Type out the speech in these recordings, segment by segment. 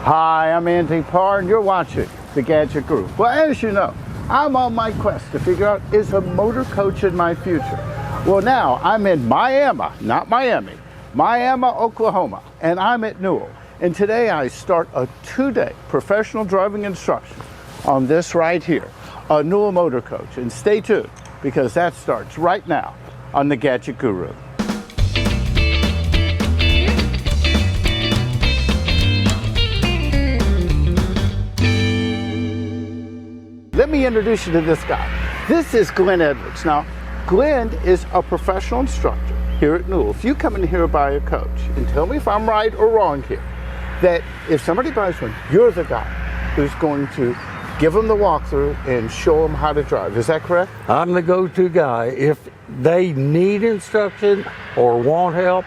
Hi, I'm Andy Parr, and you're watching the Gadget Group. Well, as you know, I'm on my quest to figure out, is a motor coach in my future? Well, now I'm in Miami, not Miami, Miami, Oklahoma, and I'm at Newell. And today I start a 2-day professional driving instruction on this right here, a Newell Motor Coach. And stay tuned, because that starts right now on the Gadget Guru. Let me introduce you to this guy. This is Glenn Edwards. Now, Glenn is a professional instructor here at Newell. If you come in here buy a coach, and tell me if I'm right or wrong here, that if somebody buys one, you're the guy who's going to give them the walkthrough and show them how to drive. Is that correct? I'm the go-to guy. If they need instruction or want help,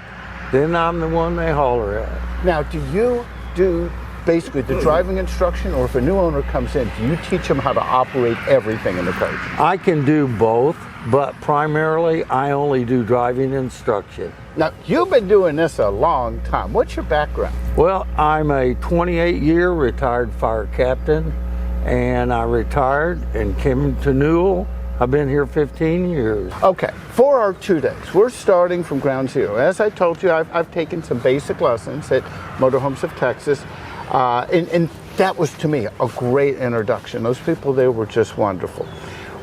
then I'm the one they holler at. Now, do you do basically the driving instruction, or if a new owner comes in, do you teach them how to operate everything in the coach? I can do both, but primarily I only do driving instruction. Now, you've been doing this a long time. What's your background? Well, I'm a 28-year retired fire captain, and I retired and came to Newell. I've been here 15 years. Okay, for our 2 days, we're starting from ground zero. As I told you, I've taken some basic lessons at Motorhomes of Texas. And that was, to me, a great introduction. Those people there were just wonderful.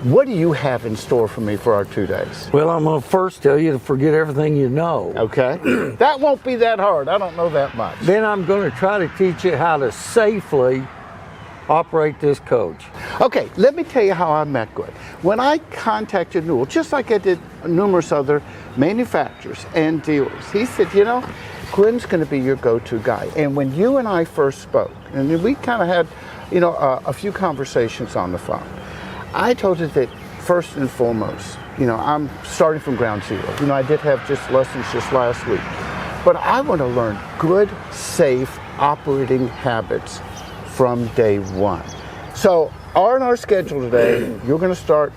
What do you have in store for me for our 2 days? Well, I'm going to first tell you to forget everything you know. Okay. That won't be that hard. I don't know that much. Then I'm going to try to teach you how to safely operate this coach. Okay, let me tell you how I met Glenn. When I contacted Newell, just like I did numerous other manufacturers and dealers, he said, you know, Glenn's going to be your go-to guy. And when you and I first spoke, and we kind of had, a few conversations on the phone, I told you that first and foremost, I'm starting from ground zero. I did have just lessons just last week, but I want to learn good, safe operating habits from day one. So on our schedule today, you're going to start.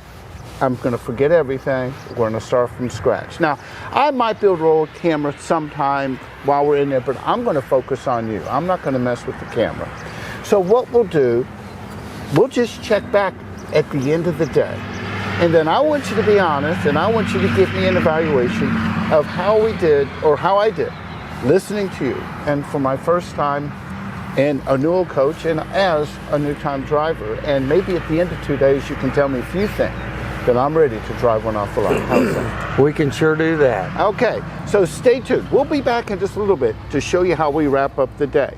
I'm going to forget everything. We're going to start from scratch. Now, I might be able to roll a camera sometime while we're in there, but I'm going to focus on you. I'm not going to mess with the camera. So what we'll do, we'll just check back at the end of the day. And then I want you to be honest, and I want you to give me an evaluation of how we did, or how I did, listening to you. And for my first time in a Newell coach and as a new-time driver, and maybe at the end of 2 days, you can tell me if you think that I'm ready to drive one off the lot. How's that? We can sure do that. Okay, so stay tuned. We'll be back in just a little bit to show you how we wrap up the day.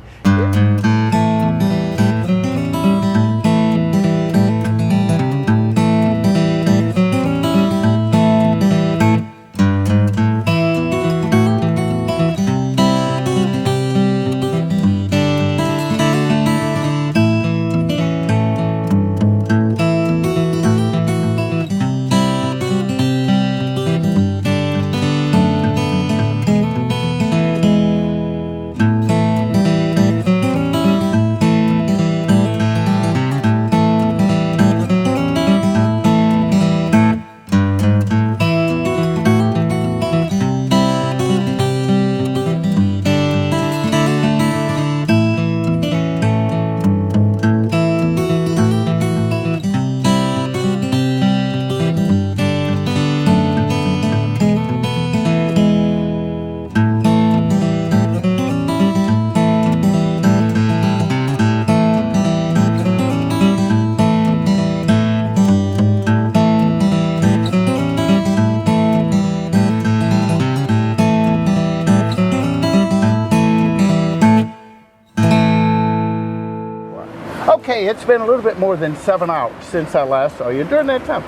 Okay, it's been a little bit more than 7 hours since I last saw you. During that time,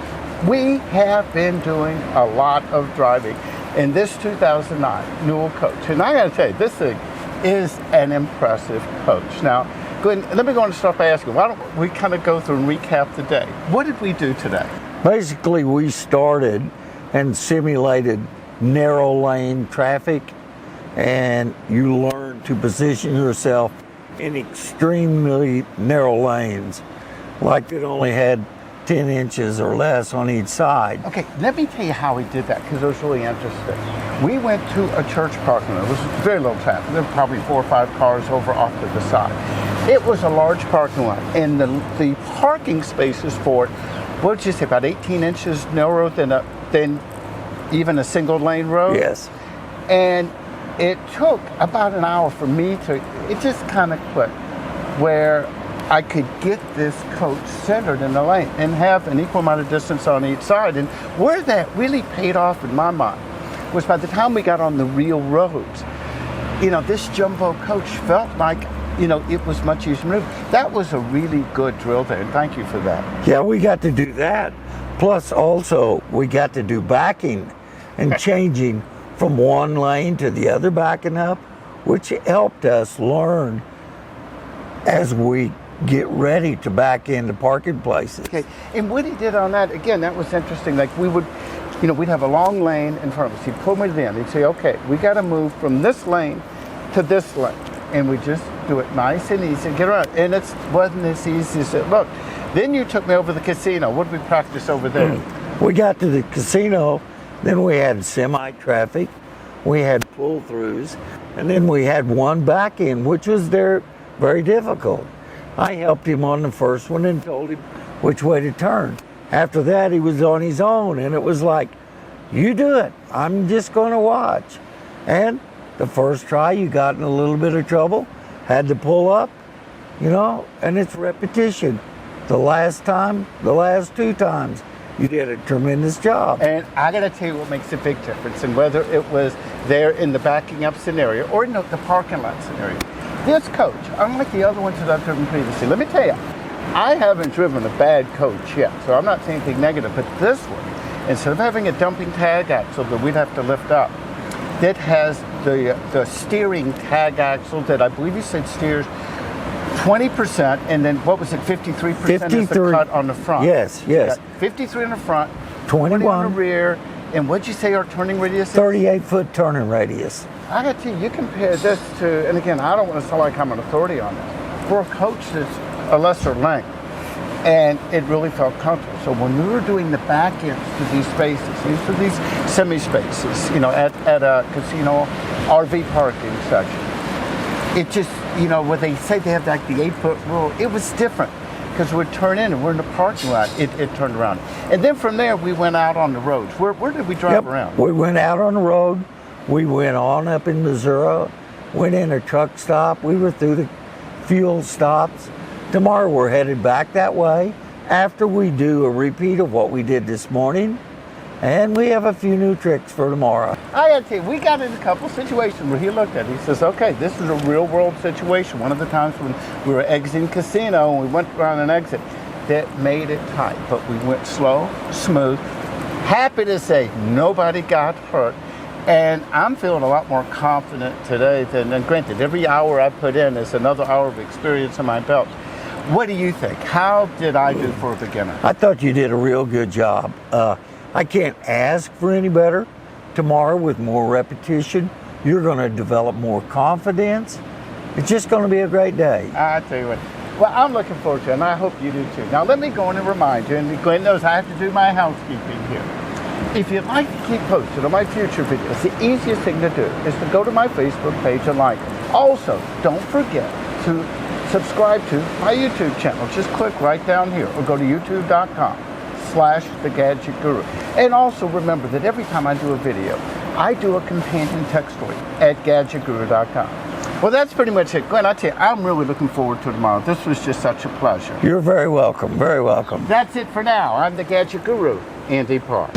we have been doing a lot of driving in this 2009 Newell Coach. And I gotta tell you, this thing is an impressive coach. Now, Glenn, let me go and start by asking, why don't we kind of go through and recap the day? What did we do today? Basically, we started and simulated narrow lane traffic, and you learn to position yourself in extremely narrow lanes, like it only had 10 inches or less on each side. Okay, let me tell you how we did that, because it was really interesting. We went to a church parking lot. It was very little traffic. There were probably 4 or 5 cars over off to the side. It was a large parking lot, and the parking spaces for it, what would you say, about 18 inches narrower than even a single lane road? Yes. And it took about an hour for me it just kind of clicked, where I could get this coach centered in the lane and have an equal amount of distance on each side. And where that really paid off in my mind was by the time we got on the real roads, this jumbo coach felt like, it was much easier to move. That was a really good drill there, and thank you for that. Yeah, we got to do that. Plus also, we got to do backing and changing from one lane to the other, backing up, which helped us learn as we get ready to back into parking places. Okay, and what he did on that, again, that was interesting. Like we'd have a long lane in front of us. He'd pull me to the end. He'd say, okay, we got to move from this lane to this lane. And we just do it nice and easy and get around. And it wasn't as easy as it looked. Then you took me over the casino. What did we practice over there? We got to the casino, then we had semi-traffic, we had pull-throughs, and then we had one back in, which was very difficult. I helped him on the first one and told him which way to turn. After that, he was on his own, and it was like, you do it. I'm just going to watch. And the first try, you got in a little bit of trouble, had to pull up, and it's repetition. The last 2 times, you did a tremendous job. And I got to tell you what makes a big difference, and whether it was there in the backing up scenario or in the parking lot scenario. This coach, unlike the other ones that I've driven previously, let me tell you, I haven't driven a bad coach yet, so I'm not saying anything negative, but this one, instead of having a dumping tag axle that we'd have to lift up, that has the steering tag axle that I believe you said steers 20%, and then what was it, 53% is the cut on the front. Yes. 53 in the front, 21 on the rear, and what'd you say our turning radius is? 38-foot turning radius. I got to tell you compare this to, and again, I don't want to sound like I'm an authority on this, for a coach that's a lesser length, and it really felt comfortable. So when we were doing the back ends to these spaces, these are these semi-spaces, at a casino RV parking section, it just, where they say they have like the 8-foot rule, it was different. Because we'd turn in and we're in the parking lot, it turned around. And then from there, we went out on the roads. Where did we drive around? We went out on the road. We went on up in Missouri, went in a truck stop. We were through the fuel stops. Tomorrow, we're headed back that way after we do a repeat of what we did this morning. And we have a few new tricks for tomorrow. I got to tell you, we got in a couple situations where he looked at it. He says, okay, this is a real world situation. One of the times when we were exiting casino and we went around an exit that made it tight, but we went slow, smooth. Happy to say nobody got hurt. And I'm feeling a lot more confident today than granted, every hour I put in is another hour of experience in my belt. What do you think? How did I do for a beginner? I thought you did a real good job. I can't ask for any better. Tomorrow, with more repetition, you're going to develop more confidence. It's just going to be a great day. I tell you what. Well, I'm looking forward to it, and I hope you do too. Now, let me go in and remind you, and Glenn knows I have to do my housekeeping here. If you'd like to keep posted on my future videos, the easiest thing to do is to go to my Facebook page and like it. Also, don't forget to subscribe to my YouTube channel. Just click right down here or go to youtube.com/The Gadget Guru. And also remember that every time I do a video, I do a companion text link at gadgetguru.com. Well, that's pretty much it. Glenn, I tell you, I'm really looking forward to tomorrow. This was just such a pleasure. You're very welcome, very welcome. That's it for now. I'm the Gadget Guru, Andy Park.